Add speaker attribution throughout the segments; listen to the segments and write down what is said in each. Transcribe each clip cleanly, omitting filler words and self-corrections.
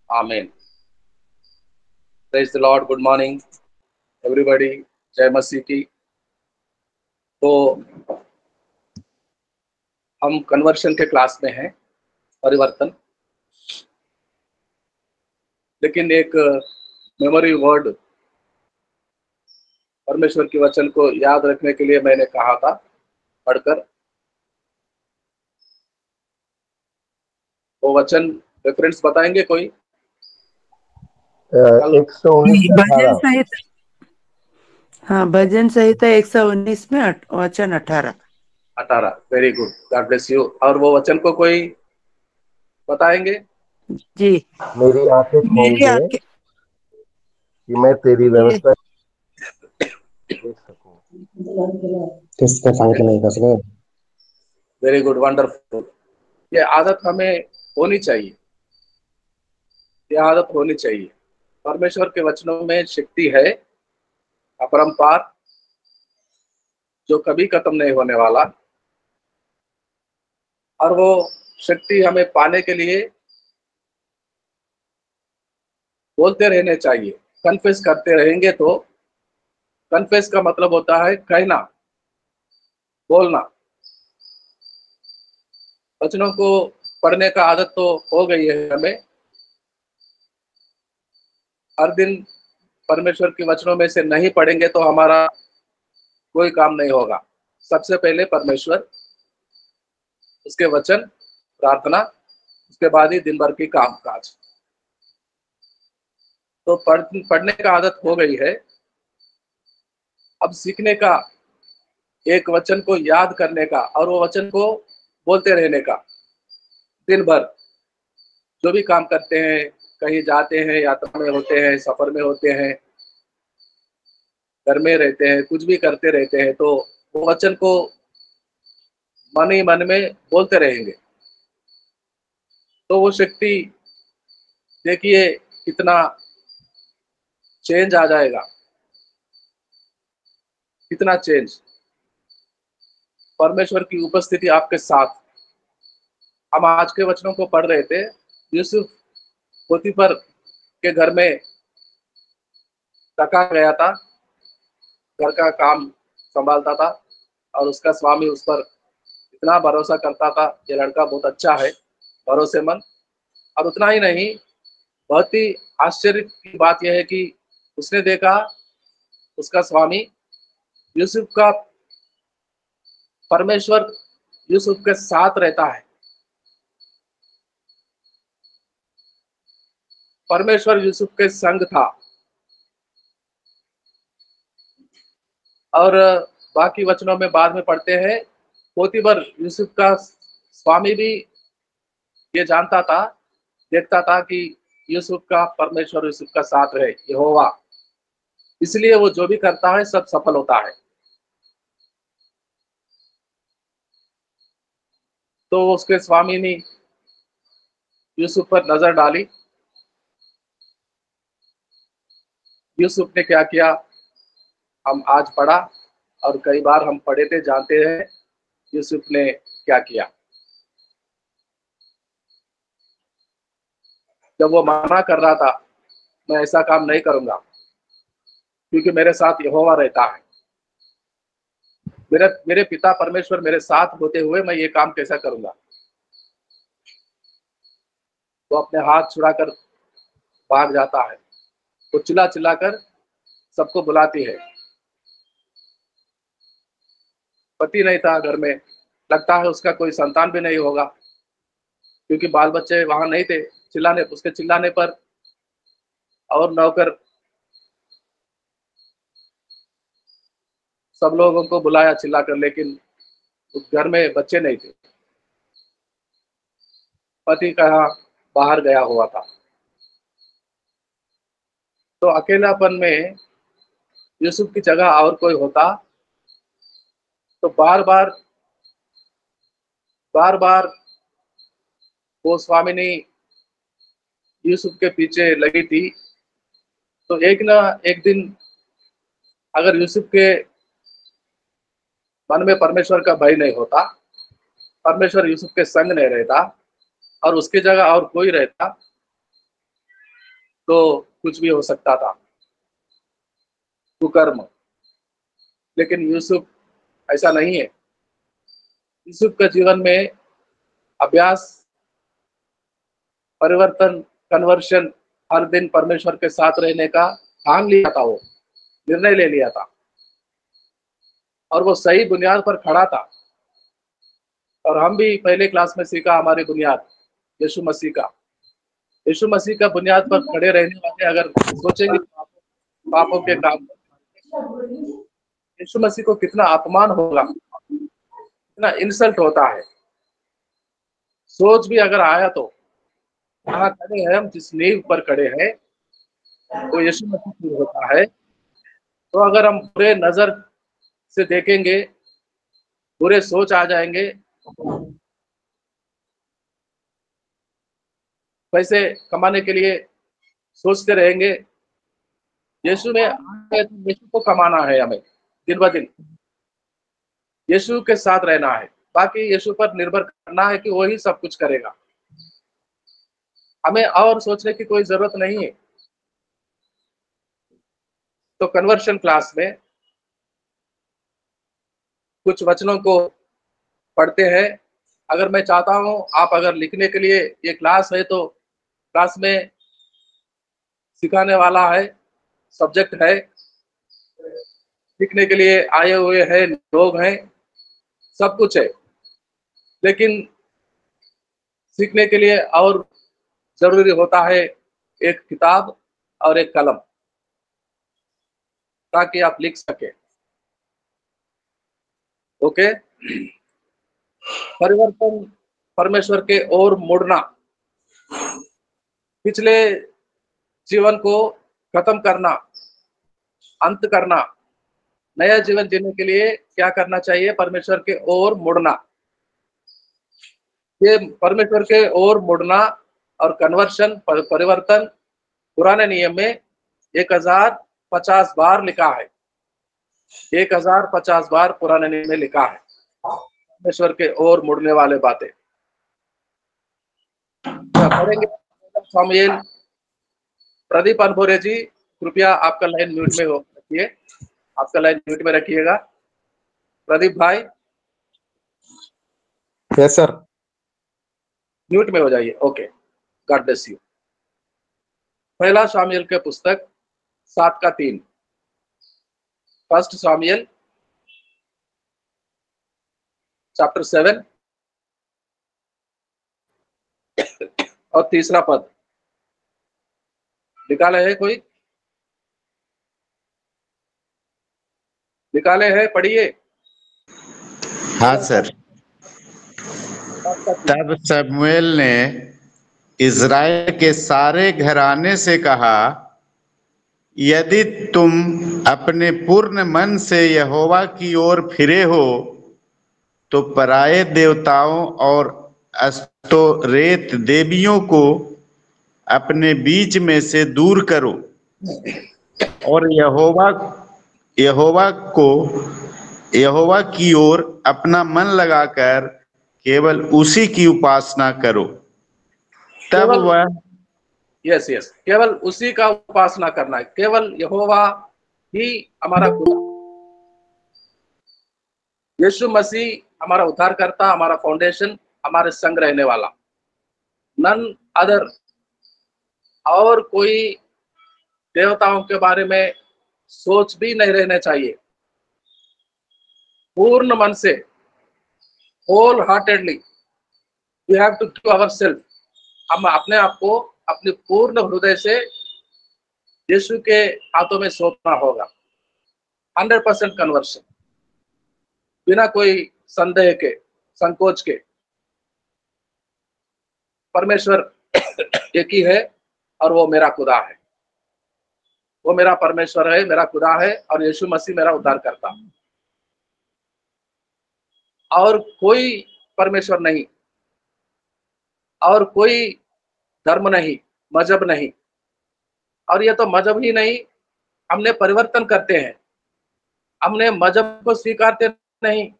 Speaker 1: आमीन। Praise the Lord. Good morning everybody. जय मसीह की। तो हम कन्वर्शन के क्लास में हैं, परिवर्तन। लेकिन एक मेमोरी वर्ड परमेश्वर के वचन को याद रखने के लिए मैंने कहा था, पढ़कर वो वचन रेफरेंस बताएंगे कोई?
Speaker 2: 119
Speaker 3: भजन संहिता। हाँ, भजन संहिता 119 में वचन 18।
Speaker 1: Very good, God bless you. और वो वचन को कोई बताएंगे?
Speaker 3: जी।
Speaker 2: मेरी आंखें खोल
Speaker 3: मेरी
Speaker 2: दे
Speaker 3: आंखें
Speaker 2: कि मैं तेरी व्यवस्था देख सकूं।
Speaker 4: किसका संख्या नहीं कर सके।
Speaker 1: Very good, wonderful. ये आदत हमें होनी चाहिए, ये आदत होनी चाहिए। परमेश्वर के वचनों में शक्ति है, अपरंपार, जो कभी खत्म नहीं होने वाला। और वो शक्ति हमें पाने के लिए बोलते रहने चाहिए, कन्फेस करते रहेंगे। तो कन्फेस का मतलब होता है कहना, बोलना। वचनों को पढ़ने का आदत तो हो गई है हमें। हर दिन परमेश्वर के वचनों में से नहीं पढ़ेंगे तो हमारा कोई काम नहीं होगा। सबसे पहले परमेश्वर, उसके वचन, प्रार्थना, उसके बाद ही दिन भर की काम काज। तो पढ़ने का आदत हो गई है। अब सीखने का, एक वचन को याद करने का और वो वचन को बोलते रहने का। दिन भर जो भी काम करते हैं, कहीं जाते हैं, यात्रा में होते हैं, सफर में होते हैं, घर में रहते हैं, कुछ भी करते रहते हैं, तो वो वचन को मन ही मन में बोलते रहेंगे। तो वो शक्ति, देखिए कितना चेंज आ जाएगा, कितना चेंज। परमेश्वर की उपस्थिति आपके साथ। हम आज के वचनों को पढ़ रहे थे। यूसुफ पोतीफर के घर में रखा गया था, घर का काम संभालता था, और उसका स्वामी उस पर इतना भरोसा करता था, ये लड़का बहुत अच्छा है, भरोसेमंद। और उतना ही नहीं, बहुत ही आश्चर्य की बात यह है कि उसने देखा उसका स्वामी यूसुफ का, परमेश्वर यूसुफ के साथ रहता है। परमेश्वर यूसुफ के संग था। और बाकी वचनों में बाद में पढ़ते हैं, पोतीफर यूसुफ का स्वामी भी ये जानता था, देखता था कि यूसुफ का, परमेश्वर यूसुफ का साथ रहे, यहोवा। इसलिए वो जो भी करता है सब सफल होता है। तो उसके स्वामी ने यूसुफ पर नजर डाली। यूसुफ ने क्या किया, हम आज पढ़ा और कई बार हम पढ़े थे, जानते हैं यूसुफ ने क्या किया। जब वो मना कर रहा था, मैं ऐसा काम नहीं करूंगा क्योंकि मेरे साथ यहोवा रहता है, मेरे पिता परमेश्वर मेरे साथ होते हुए मैं ये काम कैसा करूंगा। वो अपने हाथ छुड़ाकर भाग जाता है। वो चिल्ला चिल्ला कर सबको बुलाती है। पति नहीं था घर में, लगता है उसका कोई संतान भी नहीं होगा, क्योंकि बाल बच्चे वहां नहीं थे। उसके चिल्लाने पर और नौकर सब लोगों को बुलाया चिल्लाकर, लेकिन उस घर में बच्चे नहीं थे। पति कहाँ बाहर गया हुआ था। तो अकेलापन में यूसुफ की जगह और कोई होता तो बार बार वो स्वामिनी यूसुफ के पीछे लगी थी। तो एक ना एक दिन, अगर यूसुफ के मन में परमेश्वर का भय नहीं होता, परमेश्वर यूसुफ के संग नहीं रहता, और उसकी जगह और कोई रहता तो कुछ भी हो सकता था, कुकर्म। लेकिन यूसुफ ऐसा नहीं है। यूसुफ के जीवन में अभ्यास, परिवर्तन, कन्वर्शन, हर दिन परमेश्वर के साथ रहने का ठान लिया था, वो निर्णय ले लिया था और वो सही बुनियाद पर खड़ा था। और हम भी पहले क्लास में सीखा हमारी बुनियाद यीशु मसीह का। यीशु मसीह का बुनियाद पर खड़े रहने वाले अगर सोचेंगे पापों के काम, यीशु मसीह को कितना अपमान होगा, कितना इंसल्ट होता है। सोच भी अगर आया तो यहाँ खड़े हैं हम, जिस नींव पर खड़े हैं तो यीशु मसीह होता है। तो अगर हम बुरे नजर से देखेंगे, बुरे सोच आ जाएंगे, पैसे कमाने के लिए सोचते रहेंगे, यीशु में यीशु को कमाना है, हमें दिन ब दिन यीशु के साथ रहना है, बाकी यीशु पर निर्भर करना है कि वही सब कुछ करेगा। हमें और सोचने की कोई जरूरत नहीं है। तो कन्वर्शन क्लास में कुछ वचनों को पढ़ते हैं। अगर मैं चाहता हूं आप अगर लिखने के लिए, ये क्लास है तो क्लास में सिखाने वाला है, सब्जेक्ट है, सीखने के लिए आए हुए हैं लोग हैं, सब कुछ है। लेकिन सीखने के लिए और जरूरी होता है एक किताब और एक कलम, ताकि आप लिख सके। ओके। परिवर्तन, परमेश्वर के ओर मुड़ना, पिछले जीवन को खत्म करना, अंत करना, नया जीवन जीने के लिए क्या करना चाहिए? परमेश्वर के ओर मुड़ना। ये परमेश्वर के ओर मुड़ना और कन्वर्शन, परिवर्तन पुराने नियम में 1050 बार लिखा है। 1050 बार पुराने नियम में लिखा है परमेश्वर के ओर मुड़ने वाले बातें। पढ़ेंगे सामुएल। प्रदीप अनभोरे जी, कृपया आपका लाइन म्यूट में रखिए, आपका लाइन म्यूट में रखिएगा। प्रदीप भाई,
Speaker 5: यस सर,
Speaker 1: म्यूट में हो जाइए। Okay, God bless you. पहला सामुएल के पुस्तक 7:3, फर्स्ट सामुएल चैप्टर 7 और तीसरा पद निकाले है कोई? निकाले हैं, पढ़िए।
Speaker 6: हाँ सर। तब शमूएल ने इज़राइल के सारे घराने से कहा, यदि तुम अपने पूर्ण मन से यहोवा की ओर फिरे हो तो पराये देवताओं और अस्तोरेत देवियों को अपने बीच में से दूर करो और यहोवा की ओर अपना मन लगाकर केवल उसी की उपासना करो। तब वह
Speaker 1: यस, केवल उसी का उपासना करना है। केवल यहोवा ही हमारा खुदा, यीशु मसीह हमारा उद्धारकर्ता, हमारा फाउंडेशन, हमारे संग रहने वाला, नन अदर। और कोई देवताओं के बारे में सोच भी नहीं रहना चाहिए। पूर्ण मन से, wholeheartedly we have to give ourself. हम अपने आप को अपने पूर्ण हृदय से यीशु के हाथों में सौंपना होगा। 100% कन्वर्शन, बिना कोई संदेह के, संकोच के। परमेश्वर एक ही है और वो मेरा खुदा है, वो मेरा परमेश्वर है, मेरा खुदा है, और यीशु मसीह मेरा उद्धार करता। और कोई परमेश्वर नहीं, और कोई धर्म नहीं, मजहब नहीं। और ये तो मजहब ही नहीं, हमने परिवर्तन करते हैं, हमने मजहब को स्वीकारते नहीं,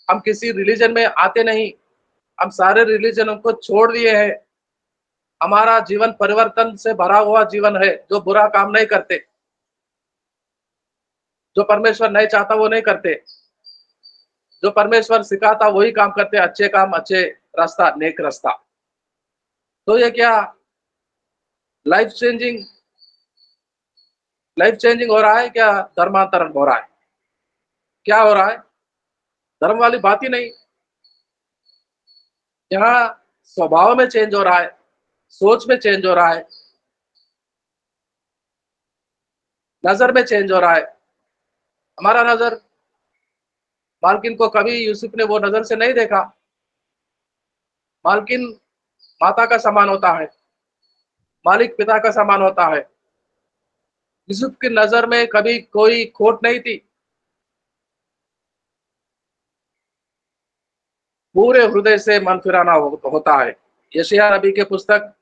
Speaker 1: हम किसी रिलीजन में आते नहीं, हम सारे रिलीजनों को छोड़ दिए हैं। हमारा जीवन परिवर्तन से भरा हुआ जीवन है, जो बुरा काम नहीं करते, जो परमेश्वर नहीं चाहता वो नहीं करते, जो परमेश्वर सिखाता वही काम करते, अच्छे काम, अच्छे रास्ता, नेक रास्ता। तो ये क्या लाइफ चेंजिंग हो रहा है? क्या धर्मांतरण हो रहा है? क्या हो रहा है? धर्म वाली बात ही नहीं। यहाँ स्वभाव में चेंज हो रहा है, सोच में चेंज हो रहा है, नजर में चेंज हो रहा है। हमारा नजर, मालकिन को कभी यूसुफ ने वो नजर से नहीं देखा। मालकिन माता का समान होता है, मालिक पिता का समान होता है। यूसुफ की नजर में कभी कोई खोट नहीं थी। पूरे हृदय से मन फिराना होता है। यशायाह नबी के पुस्तक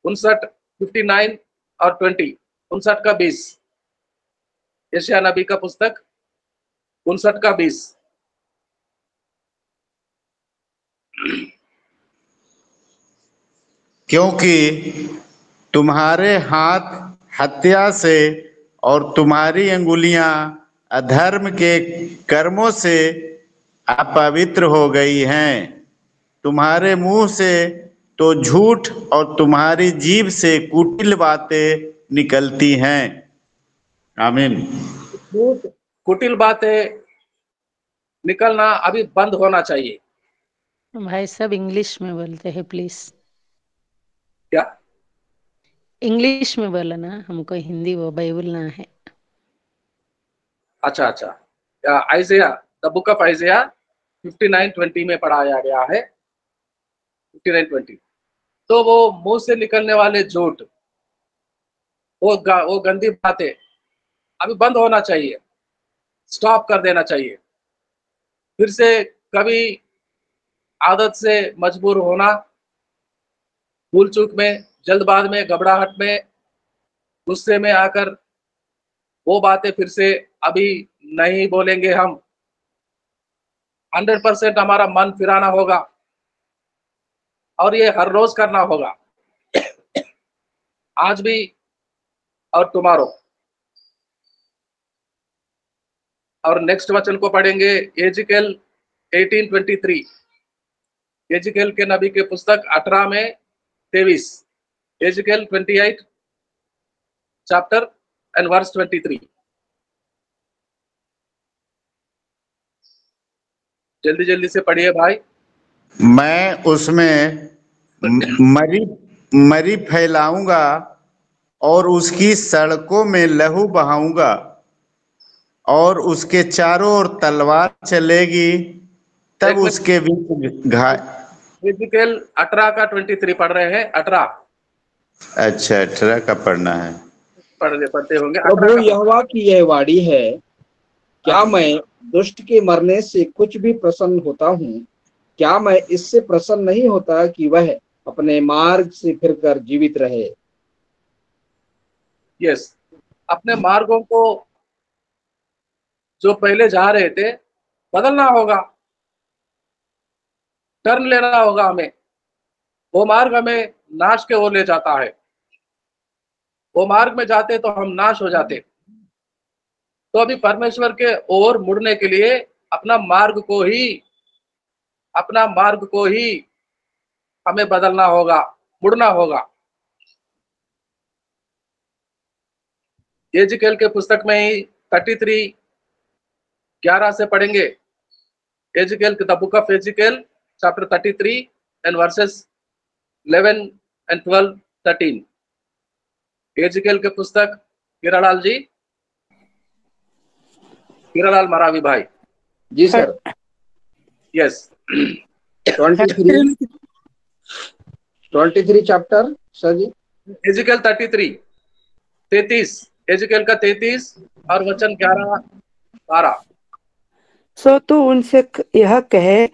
Speaker 1: 59 और 20, 59 का 20। यशायाह नबी का पुस्तक 59 का 20।
Speaker 6: क्योंकि तुम्हारे हाथ हत्या से और तुम्हारी अंगुलियां अधर्म के कर्मों से अपवित्र हो गई हैं। तुम्हारे मुंह से तो झूठ और तुम्हारी जीभ से कुटिल बातें निकलती हैं। आमीन।
Speaker 1: झूठ, कुटिल बातें निकलना अभी बंद होना चाहिए।
Speaker 5: भाई सब इंग्लिश में बोलते हैं प्लीज।
Speaker 1: क्या?
Speaker 5: इंग्लिश में बोलो ना, हमको हिंदी वो बाइबल ना है।
Speaker 1: अच्छा। आइजिया, द बुक ऑफ आइजिया 59:20 में पढ़ाया गया है। 59:20। तो वो मुंह से निकलने वाले झूठ, वो गंदी बातें अभी बंद होना चाहिए, स्टॉप कर देना चाहिए। फिर से कभी आदत से मजबूर होना, भूल चूक में, जल्दबाज में, घबराहट में, गुस्से में आकर वो बातें फिर से अभी नहीं बोलेंगे हम। 100% हमारा मन फिराना होगा और ये हर रोज करना होगा, आज भी और टुमारो। और नेक्स्ट वचन को पढ़ेंगे एजिकल 18:23। एजिकल के नबी के पुस्तक 18 में 23। एजिकल 28 चैप्टर एंड वर्स 23। जल्दी जल्दी से पढ़िए भाई।
Speaker 6: मैं उसमें मरी फैलाऊंगा और उसकी सड़कों में लहू बहाऊंगा और उसके चारों ओर तलवार चलेगी, तब उसके बीच
Speaker 1: एजिकल 18 का 23 पढ़ रहे हैं। 18।
Speaker 6: अच्छा, 18 का पढ़ना है।
Speaker 1: पढ़ते होंगे।
Speaker 7: प्रभु यहोवा की यह वाणी है, क्या मैं दुष्ट के मरने से कुछ भी प्रसन्न होता हूँ? क्या मैं इससे प्रसन्न नहीं होता कि वह अपने मार्ग से फिरकर जीवित रहे?
Speaker 1: यस, अपने मार्गों को जो पहले जा रहे थे बदलना होगा, टर्न लेना होगा हमें। वो मार्ग हमें नाश के ओर ले जाता है। वो मार्ग में जाते तो हम नाश हो जाते। तो अभी परमेश्वर के ओर मुड़ने के लिए अपना मार्ग को ही हमें बदलना होगा, मुड़ना होगा। एजिकल के पुस्तक में ही 33:11 से पढ़ेंगे। Ezekiel, the book of Ezekiel chapter 33 and verses 11 and 12, 13। Ezekiel के पुस्तक, हीरालाल जी, हीरालाल मरावी भाई।
Speaker 7: जी सर।
Speaker 1: यस।
Speaker 7: 23 चैप्टर सर जी।
Speaker 1: एजिकल 33 एजिकल का 33 और वचन 11-12।
Speaker 3: सो तू उनसे यह कहे,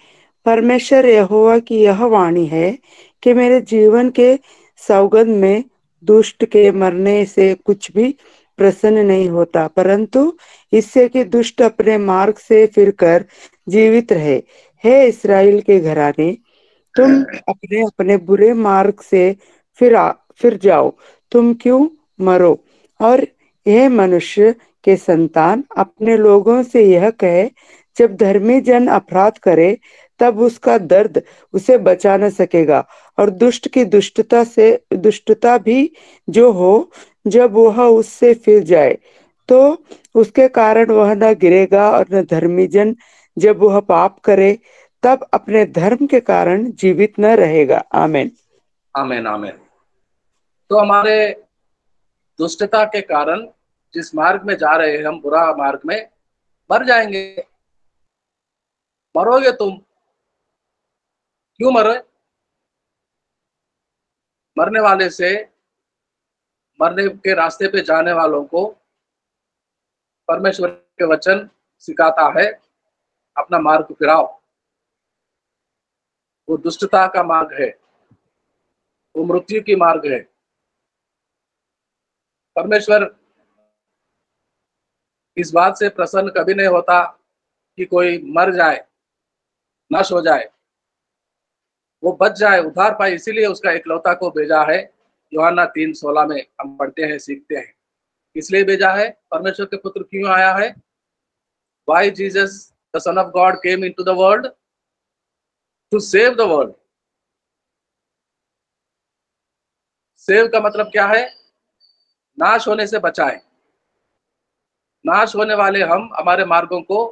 Speaker 3: परमेश्वर यहोवा की यह वाणी है कि मेरे जीवन के सौगंध में दुष्ट के मरने से कुछ भी प्रसन्न नहीं होता, परंतु इससे कि दुष्ट अपने मार्ग से फिरकर जीवित रहे। हे इस्राएल के घराने, तुम अपने अपने बुरे मार्ग से फिर जाओ, तुम क्यों मरो। और यह मनुष्य के संतान अपने लोगों से यह कहे, जब धर्मी जन अपराध करे तब उसका दर्द उसे बचा न सकेगा, और दुष्ट की दुष्टता भी जो हो, जब वह उससे फिर जाए तो उसके कारण वह न गिरेगा, और न धर्मी जन जब वह पाप करे तब अपने धर्म के कारण जीवित न रहेगा। आमीन।
Speaker 1: आमीन आमीन। तो हमारे दुष्टता के कारण जिस मार्ग में जा रहे हैं हम, बुरा मार्ग में, मर जाएंगे। मरोगे तुम, क्यों मरो? मरने वाले से, मरने के रास्ते पे जाने वालों को परमेश्वर के वचन सिखाता है, अपना मार्ग फिराओ। वो दुष्टता का मार्ग है, वो मृत्यु की मार्ग है। परमेश्वर इस बात से प्रसन्न कभी नहीं होता कि कोई मर जाए, नाश हो जाए, वो बच जाए, उद्धार पाए। इसीलिए उसका एकलौता को भेजा है। यूहन्ना 3:16 में हम पढ़ते हैं, सीखते हैं। इसलिए भेजा है, परमेश्वर के पुत्र क्यों आया है? Why Jesus, the Son of God, came into the world? To save the world. Save का मतलब क्या है? नाश होने से बचाए। नाश होने वाले हम हमारे मार्गों को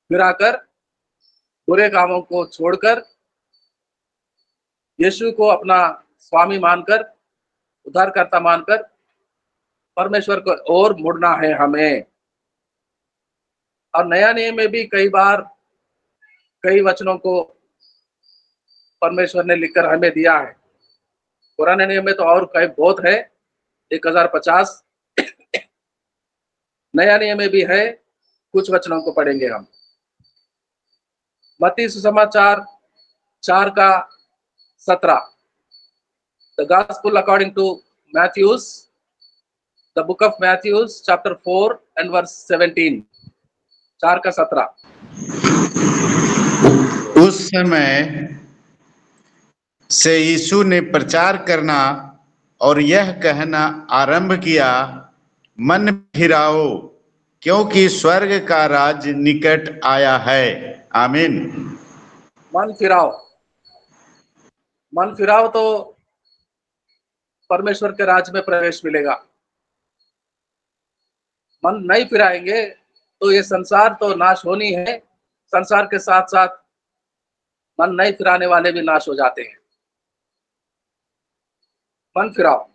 Speaker 1: फिराकर, बुरे कामों को छोड़कर, यीशु को अपना स्वामी मानकर, उद्धारकर्ता मानकर परमेश्वर को और मुड़ना है हमें। और नया नियम में भी कई बार कई वचनों को परमेश्वर ने लिखकर हमें दिया है। पुराने नियम में तो और कई बहुत है, 1050। नया नियम में भी है, कुछ वचनों को पढ़ेंगे हम। मत्ती सुसमाचार 4:17। The Gospel according to Matthews, the book of Matthews, chapter 4 and verse 17. 4:17।
Speaker 6: उस समय से यीशु ने प्रचार करना और यह कहना आरंभ किया, मन फिराओ, क्योंकि स्वर्ग का राज निकट आया है। आमीन।
Speaker 1: मन फिराओ, मन फिराओ तो परमेश्वर के राज में प्रवेश मिलेगा। मन नहीं फिराएंगे तो ये संसार तो नाश होनी है। संसार के साथ साथ मन नहीं फिराने वाले भी नाश हो जाते हैं। मन फिराओ।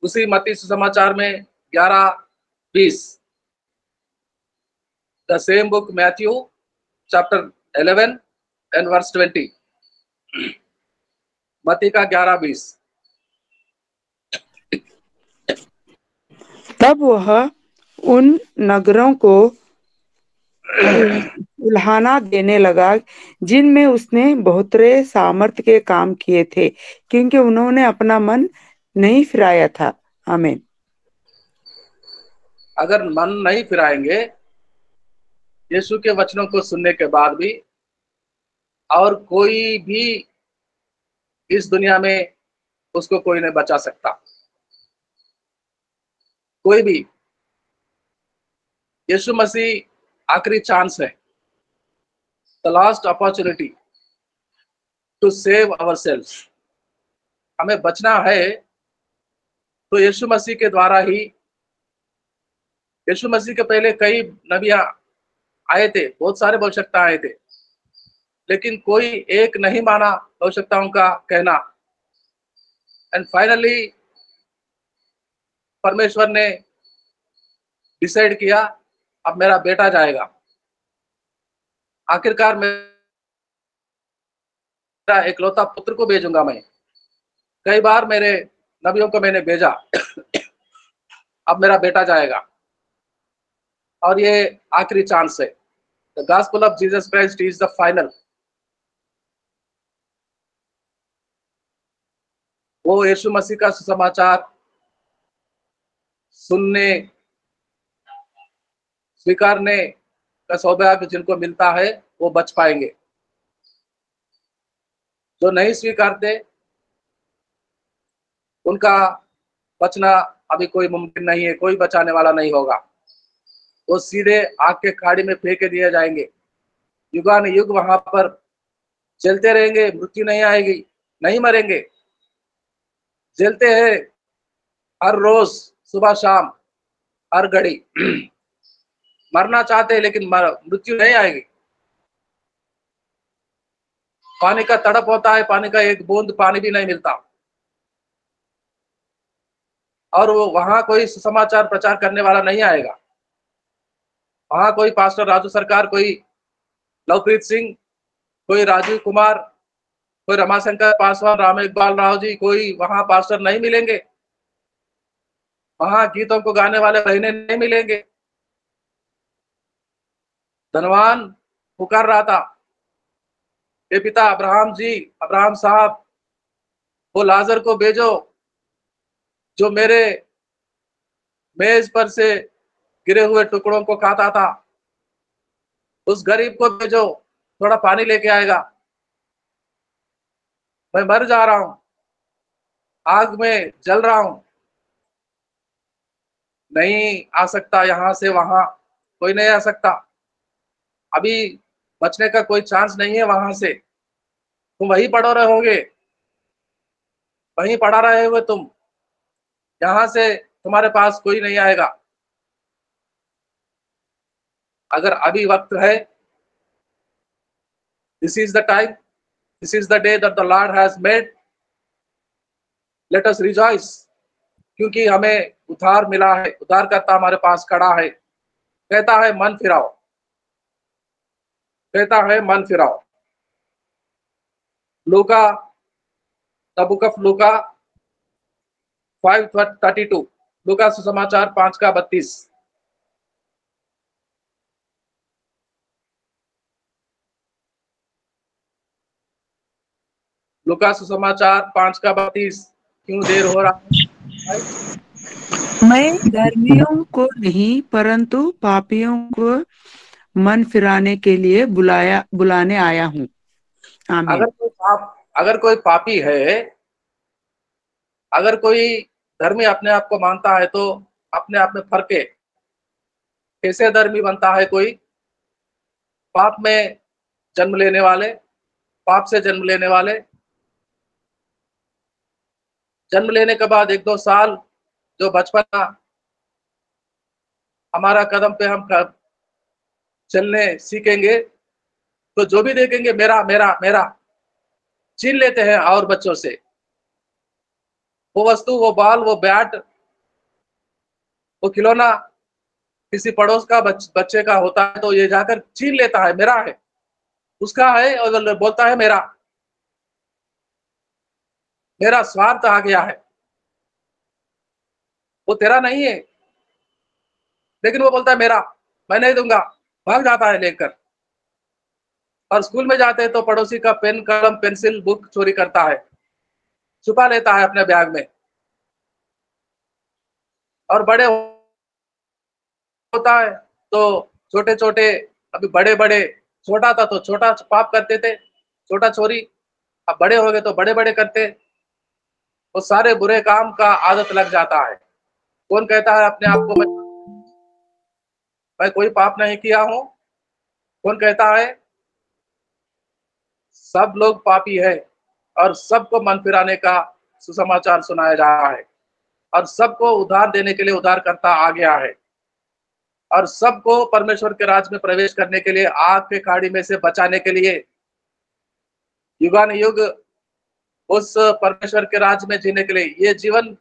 Speaker 1: उसी मत्ती सुसमाचार में 11:20। The same book, Matthew, chapter 11 and verse 20. मत्ती का 11:20।
Speaker 3: तब वह उन नगरों को उल्हाना देने लगा जिनमें उसने बहुतरे सामर्थ्य के काम किए थे, क्योंकि उन्होंने अपना मन नहीं फिराया था। आमीन।
Speaker 1: अगर मन नहीं फिराएंगे यीशु के वचनों को सुनने के बाद भी, और कोई भी इस दुनिया में उसको कोई नहीं बचा सकता, कोई भी। यीशु मसीह आखिरी चांस है, the last opportunity to save ourselves. हमें बचना है तो यीशु मसीह के द्वारा ही। यीशु मसीह के पहले कई नबियां आए थे, बहुत सारे भविष्यवक्ता आए थे, लेकिन कोई एक नहीं माना भविष्यवक्ताओं का कहना। एंड फाइनली परमेश्वर ने डिसाइड किया, अब मेरा बेटा जाएगा। आखिरकार मेरा एकलौता पुत्र को भेजूंगा मैं। कई बार मेरे नबियों को मैंने भेजा, अब मेरा बेटा जाएगा और ये आखिरी चांस है। The gospel of Jesus Christ is the final. वो यीशु मसीह का सुसमाचार सुनने, स्वीकारने का सौभाग्य जिनको मिलता है वो बच पाएंगे। जो नहीं स्वीकारते उनका बचना अभी कोई मुमकिन नहीं है, कोई बचाने वाला नहीं होगा। वो सीधे आग के खाड़ी में फेंके दिए जाएंगे। युगान युग वहां पर जलते रहेंगे, मृत्यु नहीं आएगी, नहीं मरेंगे। जलते हैं हर रोज, सुबह शाम, हर घड़ी। मरना चाहते हैं लेकिन मृत्यु नहीं आएगी। पानी का तड़प होता है, पानी का एक बूंद पानी भी नहीं मिलता। और वो वहां कोई सुसमाचार प्रचार करने वाला नहीं आएगा। वहां कोई पास्टर राजू सरकार, कोई लवप्रीत सिंह, कोई राजीव कुमार, कोई रमाशंकर पासवान, राम इकबाल राव जी, कोई वहां पास्टर नहीं मिलेंगे। वहां गीतों को गाने वाले बहने नहीं मिलेंगे। धनवान पुकार रहा था, हे पिता अब्राहम जी, अब्राहम साहब, वो लाजर को भेजो जो मेरे मेज पर से गिरे हुए टुकड़ों को खाता था। उस गरीब को भेजो, थोड़ा पानी लेके आएगा। मैं मर जा रहा हूं, आग में जल रहा हूं, नहीं आ सकता। यहां से वहां कोई नहीं आ सकता। अभी बचने का कोई चांस नहीं है वहां से। तुम वहीं पड़ो रहोगे, वहीं पड़ा रहे तुम। यहां से तुम्हारे पास कोई नहीं आएगा। अगर अभी वक्त है, this is the time, this is the day that the Lord has made, let us rejoice. क्योंकि हमें उद्धार मिला है, उद्धारकर्ता हमारे पास खड़ा है। कहता है मन फिराओ, कहता है मन फिराओ। लूका, द बुक ऑफ लूका 5:32, लूका सुसमाचार 5:32। लूका सुसमाचार 5:32। क्यों देर हो रहा है?
Speaker 3: मैं धर्मियों को नहीं परंतु पापियों को मन फिराने के लिए बुलाने आया हूँ। आमीन।
Speaker 1: अगर कोई पापी है, अगर कोई धर्मी अपने आप को मानता है तो अपने आप में फर्क है। कैसे धर्मी बनता है कोई? पाप में जन्म लेने वाले, पाप से जन्म लेने वाले, जन्म लेने के बाद 1-2 साल जो बचपना हमारा कदम पे हम चलने सीखेंगे तो जो भी देखेंगे मेरा मेरा मेरा छीन लेते हैं। और बच्चों से वो वस्तु, वो बॉल, वो बैट, वो खिलौना किसी पड़ोस का बच्चे का होता है तो ये जाकर छीन लेता है, मेरा है, उसका है, और बोलता है मेरा। मेरा स्वार्थ आ गया है, वो तेरा नहीं है, लेकिन वो बोलता है मेरा, मैं नहीं दूंगा, भाग जाता है लेकर। और स्कूल में जाते हैं तो पड़ोसी का पेन, कलम, पेंसिल, बुक चोरी करता है, छुपा लेता है अपने बैग में। और बड़े होता है तो छोटे छोटे, अभी बड़े बड़े, छोटा था तो छोटा पाप करते थे, छोटा चोरी। अब बड़े हो गए तो बड़े बड़े करते। वो सारे बुरे काम का आदत लग जाता है। कौन कहता है अपने आप को मैं कोई पाप नहीं किया हूं? कौन कहता है? सब लोग पापी है और सबको मन फिराने का सुसमाचार सुनाया जा रहा है। और सबको उद्धार देने के लिए उद्धारकर्ता आ गया है। और सबको परमेश्वर के राज में प्रवेश करने के लिए, आग के खाड़ी में से बचाने के लिए, युगान युग उस परमेश्वर के राज में जीने के लिए। ये जीवन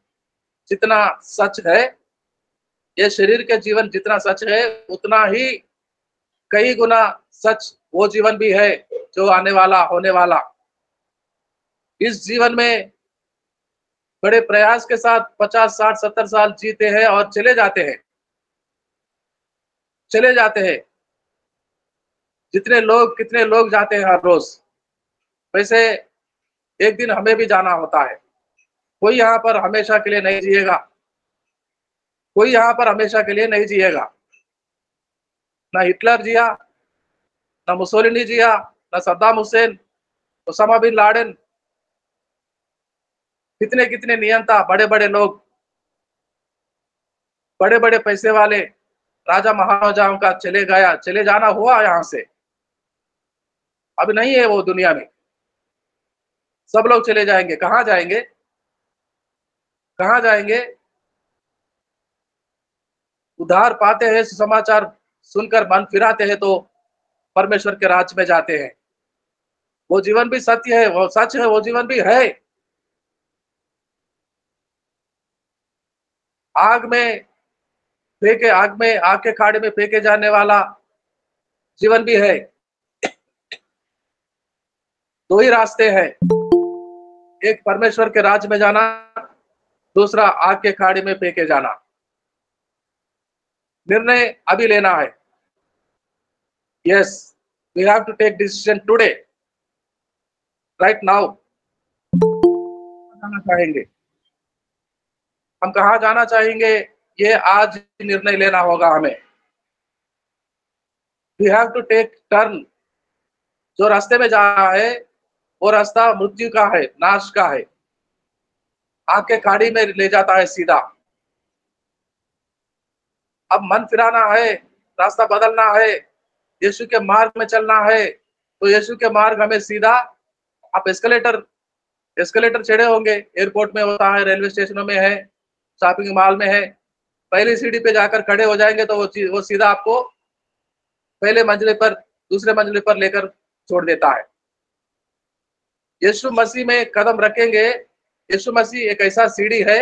Speaker 1: जितना सच है, ये शरीर के जीवन जितना सच है, उतना ही कई गुना सच वो जीवन भी है जो आने वाला, होने वाला। इस जीवन में बड़े प्रयास के साथ 50, 60, 70 साल जीते हैं और चले जाते हैं, चले जाते हैं। जितने लोग, कितने लोग जाते हैं हर रोज। वैसे एक दिन हमें भी जाना होता है। कोई यहाँ पर हमेशा के लिए नहीं जिएगा, कोई यहाँ पर हमेशा के लिए नहीं जिएगा। ना हिटलर जिया, ना मुसोलिनी जिया, ना Saddam Hussein, Osama bin Laden, कितने कितने नियंता, बड़े बड़े लोग, बड़े बड़े पैसे वाले राजा महाराजाओं का चले जाना हुआ यहाँ से। अब नहीं है वो दुनिया में, सब लोग चले जाएंगे। कहाँ जाएंगे? कहाँ जाएंगे? उद्धार पाते हैं, सुसमाचार सुनकर मन फिराते हैं तो परमेश्वर के राज में जाते हैं। वो जीवन भी सत्य है, वो सच है, वो जीवन भी है। आग के खाड़े में फेंके जाने वाला जीवन भी है। दो ही रास्ते हैं, एक परमेश्वर के राज में जाना, दूसरा आग के खाड़े में फेंके जाना। निर्णय अभी लेना है। Yes, we have to take decision today, right now. जाना चाहेंगे हम, कहाँ जाना चाहेंगे, ये आज निर्णय लेना होगा हमें। We have to take turn. जो रास्ते में जा रहा है वो रास्ता मृत्यु का है, नाश का है, आग के खाड़ी में ले जाता है सीधा। अब मन फिराना है, रास्ता बदलना है, यीशु के मार्ग में चलना है, तो यीशु के मार्ग हमें सीधा। आप एस्केलेटर चढ़े होंगे, एयरपोर्ट में होता है, रेलवे स्टेशनों में है, शॉपिंग मॉल में है। पहली सीढ़ी पे जाकर खड़े हो जाएंगे तो वो सीधा आपको पहले मंजिले पर, दूसरे मंजिले पर लेकर छोड़ देता है। यीशु मसीह में कदम रखेंगे। यीशु मसीह एक ऐसा सीढ़ी है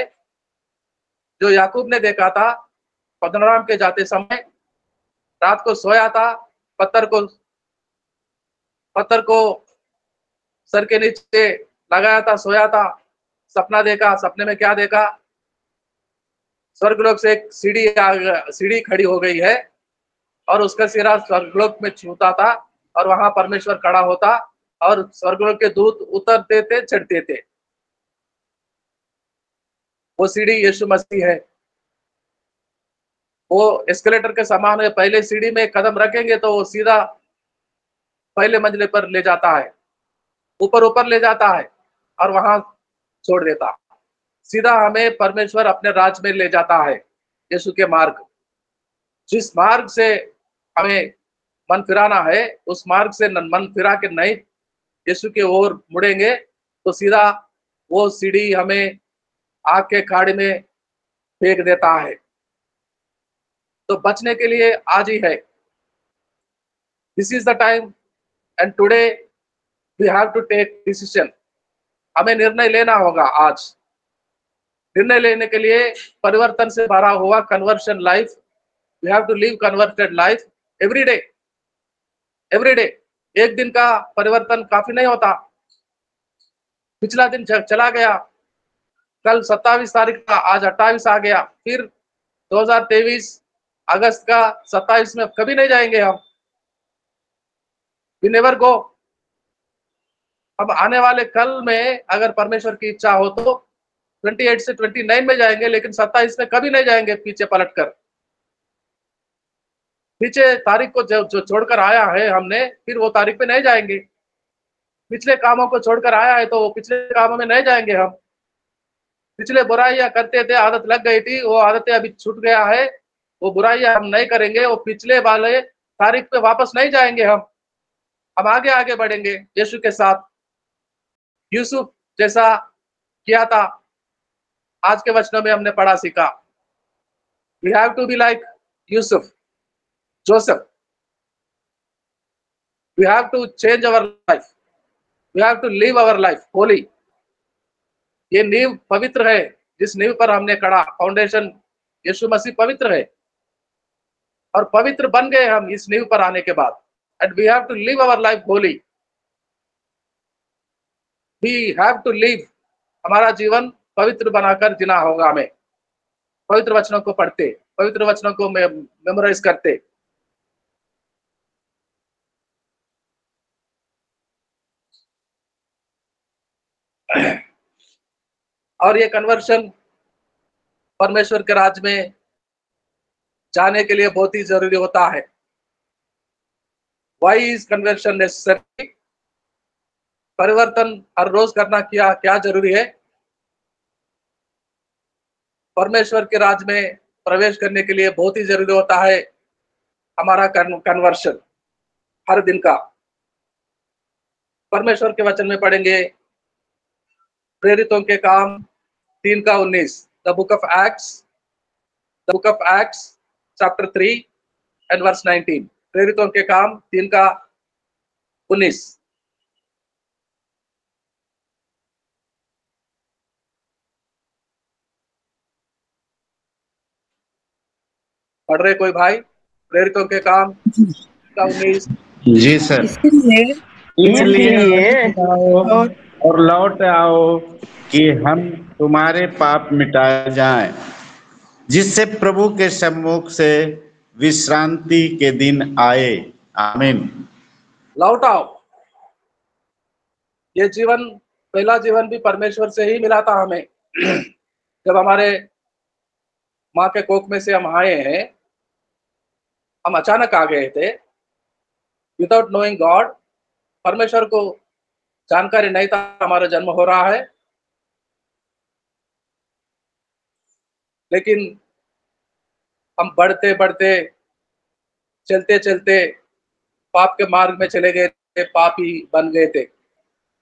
Speaker 1: जो याकूब ने देखा था पद्दनराम के जाते समय। रात को सोया था, पत्थर को सर के नीचे लगाया था, सोया था, सपना देखा। सपने में क्या देखा? स्वर्गलोक से एक सीढ़ी खड़ी हो गई है और उसका सिरा स्वर्गलोक में छूता था और वहां परमेश्वर खड़ा होता और स्वर्गलोक के दूत उतरते थे, चढ़ते थे। वो सीढ़ी यीशु मसीह है। वो एस्केलेटर के समान है। पहले सीढ़ी में कदम रखेंगे तो वो सीधा पहले मंजिले पर ले जाता है, ऊपर ले जाता है और वहां छोड़ देता। सीधा हमें परमेश्वर अपने राज में ले जाता है। यीशु के मार्ग, जिस मार्ग से हमें मन फिराना है, उस मार्ग से मन फिरा के नहीं यीशु की ओर मुड़ेंगे तो सीधा वो सीढ़ी हमें आग के खाड़ी में फेंक देता है। तो बचने के लिए आज ही है। This is the time and today we have to take decision. हमें निर्णय लेना होगा आज। निर्णय लेने के लिए परिवर्तन से भरा हुआ conversion life, we have to live converted life every day. एक दिन का परिवर्तन काफी नहीं होता। पिछला दिन चला गया, कल 27 तारीख था, आज 28 आ गया, फिर 2023 अगस्त का 27 में कभी नहीं जाएंगे हम। We never go. अब आने वाले कल में अगर परमेश्वर की इच्छा हो तो 28 से 29 में जाएंगे, लेकिन 27 में कभी नहीं जाएंगे पीछे पलटकर। पीछे तारीख को जो छोड़कर आया है हमने, फिर वो तारीख पे नहीं जाएंगे। पिछले कामों को छोड़कर आया है तो पिछले कामों में नहीं जाएंगे हम। पिछले बुराइयां करते थे, आदत लग गई थी, वो आदतें अभी छूट गया है, वो बुराइयां हम नहीं करेंगे। वो पिछले वाले तारीख पे वापस नहीं जाएंगे हम आगे आगे बढ़ेंगे यीशु के साथ। यूसुफ जैसा किया था, आज के वचनों में हमने पढ़ा सीखा। We have to be like Yusuf, Joseph. We have to change our life, we have to live our life holy. ये नींव पवित्र है, जिस नींव पर हमने खड़ा, फाउंडेशन यीशु मसीह पवित्र है और पवित्र बन गए हम इस नींव पर आने के बाद। And we have to live our life holy. We have to live, हमारा जीवन पवित्र बनाकर जीना होगा हमें। पवित्र वचनों को पढ़ते, पवित्र वचनों को मेमोराइज करते। और ये कन्वर्शन परमेश्वर के राज्य में जाने के लिए बहुत ही जरूरी होता है। Why is conversion necessary? परिवर्तन हर रोज करना क्या जरूरी है? परमेश्वर के राज में प्रवेश करने के लिए बहुत ही जरूरी होता है हमारा कन्वर्शन हर दिन का। परमेश्वर के वचन में पढ़ेंगे प्रेरितों के काम 3:19, the book of Acts chapter 3 and verse 19। प्रेरितों के काम 3:19। पढ़ रहे कोई भाई? प्रेरितों के काम 19।
Speaker 6: जी सर।
Speaker 3: इसलिए
Speaker 6: और लौट आओ कि हम तुम्हारे पाप मिटाए जाएं, जिससे प्रभु के सम्मुख से विश्रांति के दिन आए। आमीन।
Speaker 1: लौट आओ। ये जीवन, पहला जीवन भी परमेश्वर से ही मिला था हमें। जब हमारे माँ के कोख में से हम आए हैं, हम अचानक आ गए थे विदाउट नोइंग गॉड। परमेश्वर को जानकारी नहीं था हमारा जन्म हो रहा है, लेकिन हम बढ़ते बढ़ते चलते चलते पाप के मार्ग में चले गए थे, पापी बन गए थे।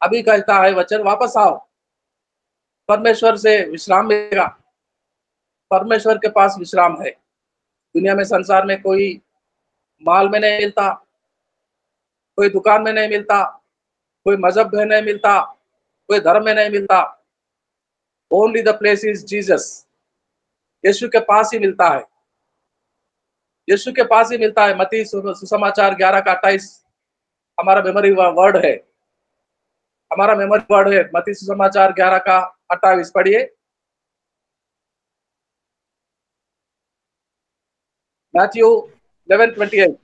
Speaker 1: अभी कहता है वचन, वापस आओ, परमेश्वर से विश्राम मिलेगा। परमेश्वर के पास विश्राम है। दुनिया में, संसार में कोई माल में नहीं मिलता, कोई दुकान में नहीं मिलता, कोई मजहब में नहीं मिलता, कोई धर्म में नहीं मिलता। Only the place is Jesus. यीशु के पास ही मिलता है, यीशु के पास ही मिलता है। मत्ती सुसमाचार 11:28 हमारा मेमोरी वर्ड है, हमारा मेमोरी वर्ड है। मत्ती सुसमाचार 11:28 पढ़िए। मैथ्यू 11:28।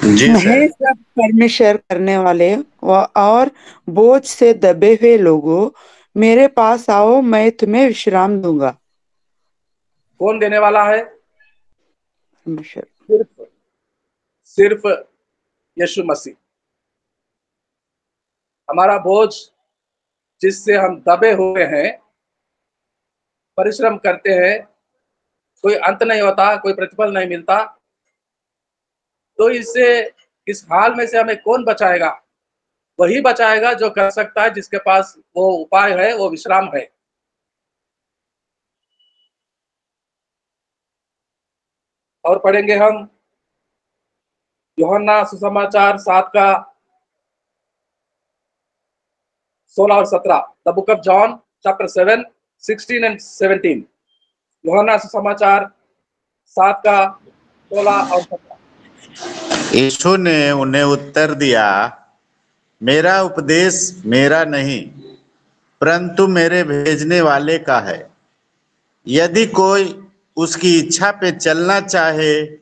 Speaker 6: जी
Speaker 3: मैं
Speaker 6: सर।
Speaker 3: सब परमेश्वर करने वाले और बोझ से दबे हुए लोगों, मेरे पास आओ, मैं तुम्हें विश्राम दूंगा।
Speaker 1: कौन देने वाला है?
Speaker 3: परमेश्वर।
Speaker 1: सिर्फ यीशु मसीह। हमारा बोझ जिससे हम दबे हुए हैं, परिश्रम करते हैं, कोई अंत नहीं होता, कोई प्रतिफल नहीं मिलता, तो इससे, इस हाल में से हमें कौन बचाएगा? वही बचाएगा जो कर सकता है, जिसके पास वो उपाय है, वो विश्राम है। और पढ़ेंगे हम यूहन्ना सुसमाचार 7:16 और 17। The book of John chapter 7, 16 and 17। यूहन्ना सुसमाचार 7:16 और 17।
Speaker 6: यीशु ने उन्हें उत्तर दिया, मेरा उपदेश मेरा नहीं, परंतु मेरे भेजने वाले का है। यदि कोई उसकी इच्छा पे चलना चाहे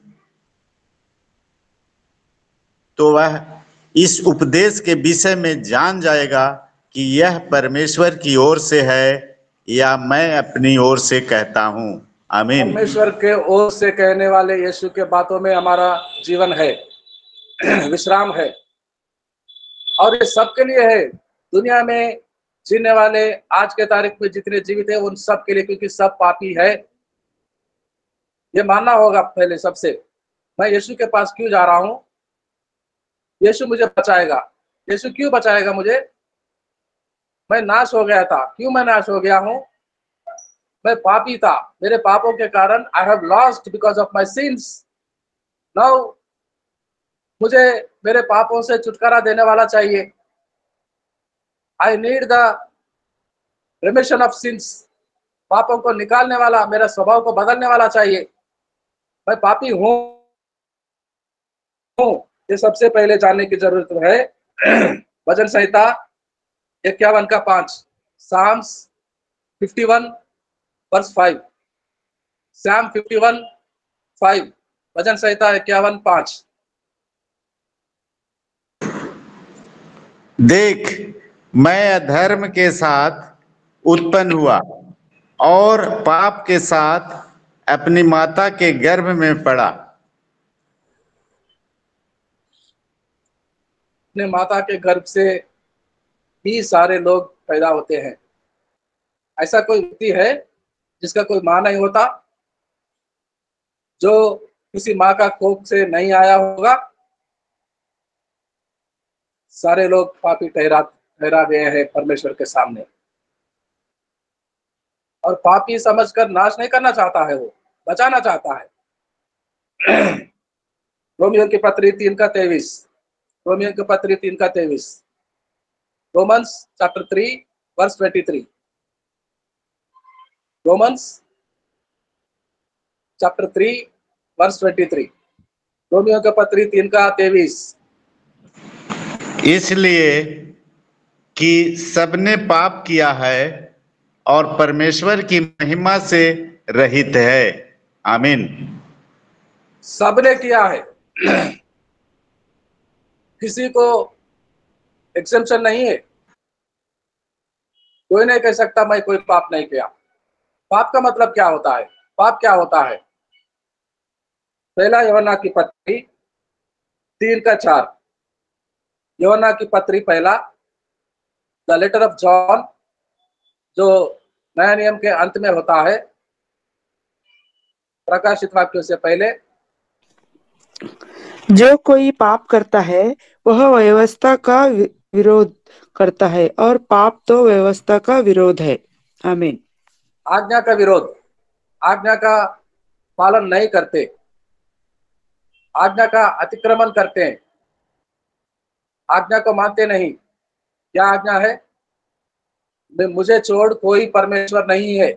Speaker 6: तो वह इस उपदेश के विषय में जान जाएगा कि यह परमेश्वर की ओर से है या मैं अपनी ओर से कहता हूँ। आमीन।
Speaker 1: परमेश्वर के ओर से कहने वाले यीशु के बातों में हमारा जीवन है, विश्राम है। और ये सबके लिए है। दुनिया में जीने वाले, आज के तारीख में जितने जीवित है, उन सब के लिए, क्योंकि सब पापी है। ये मानना होगा पहले सबसे। मैं यीशु के पास क्यों जा रहा हूँ? यीशु मुझे बचाएगा। यीशु क्यों बचाएगा मुझे? मैं नाश हो गया था। क्यों मैं नाश हो गया हूँ? मैं पापी था, मेरे पापों के कारण I have lost because of my since. Now मुझे मेरे पापों से छुटकारा देने वाला चाहिए। I need the remission of since. पापों को निकालने वाला, मेरा स्वभाव को बदलने वाला चाहिए। मैं पापी हूँ, ये सबसे पहले जानने की जरूरत है। भजन संहिता 51:5, साम्स 51 वर्स 5। सैम 51:5, भजन संहिता 51:5।
Speaker 6: देख, मैं अधर्म के साथ उत्पन्न हुआ और पाप के साथ अपनी माता के गर्भ में पड़ा।
Speaker 1: अपने माता के गर्भ से ही सारे लोग पैदा होते हैं। ऐसा कोई व्यक्ति है जिसका कोई माँ नहीं होता, जो किसी माँ का कोख से नहीं आया होगा, सारे लोग पापी ठहरा गए हैं परमेश्वर के सामने। और पापी समझकर नाश नहीं करना चाहता है, वो बचाना चाहता है। रोमियो की पत्री 3:23, रोमियो की पत्री 3:23, Romans chapter 3 verse 23, Romans chapter 3 verse 23, रोमियो की पत्री 3:23।
Speaker 6: इसलिए कि सबने पाप किया है और परमेश्वर की महिमा से रहित है। आमीन।
Speaker 1: सबने किया है, किसी को एक्सेप्शन नहीं है। कोई नहीं कह सकता मैं कोई पाप नहीं किया। पाप का मतलब क्या होता है? पाप क्या होता है? पहला यूहन्ना की पत्री 3:4, यूहन्ना की पत्री पहला, द लेटर ऑफ जॉन, जो नया नियम के अंत में होता है, प्रकाशित वाक्यों से पहले।
Speaker 3: जो कोई पाप करता है वह व्यवस्था का विरोध करता है, और पाप तो व्यवस्था का विरोध है। आमीन।
Speaker 1: आज्ञा का विरोध, आज्ञा का पालन नहीं करते, आज्ञा का अतिक्रमण करते हैं, आज्ञा को मानते नहीं। क्या आज्ञा है? मुझे छोड़ कोई परमेश्वर नहीं है।